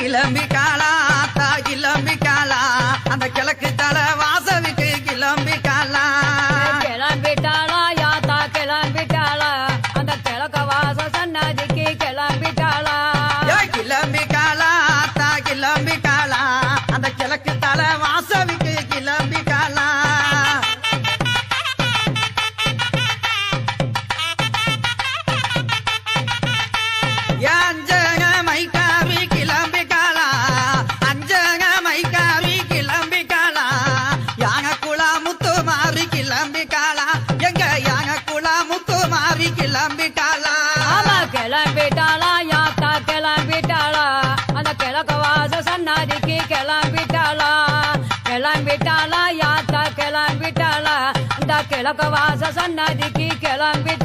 கிளம்பிக்காளா ஆத்தா கிளம்பிக்காளா அந்த கிழக்கு தலை வாசலுக்கு கிளம்பிக்காளா கிளம்பிட்டாளா யாத்தா கிளம்பிட்டாளா அந்த கிழக்க வாச சன்னதிக்கு கிளம்பிட்டாளா கிளம்பிக்காளா ஆத்தா கிளம்பிக்காளா அந்த கிழக்கு தலை வாசலுக்கு கிளம்பிக்காளா அஞ்சக மைக்காவி கிளம்பிக்காளா அஞ்சக மைக்காவி கிளம்பிக்காளா யாக குலா முத்து மாறி கிளம்பிக்காளா எங்க யாக குலா முத்து மாறி கிளம்பிக்காளா ஆமா கிளம்பிட்டாளா யாத்தா கிளம்பிட்டாளா அந்த கிழக்க வாச சன்னதிக்கு கிளம்பிட்டாளா கிளம்பிட்டாளா யாத்தா கிளம்பிட்டாளா அந்த கிழக்க வாச சன்னதிக்கு கிளம்பிட்டாளா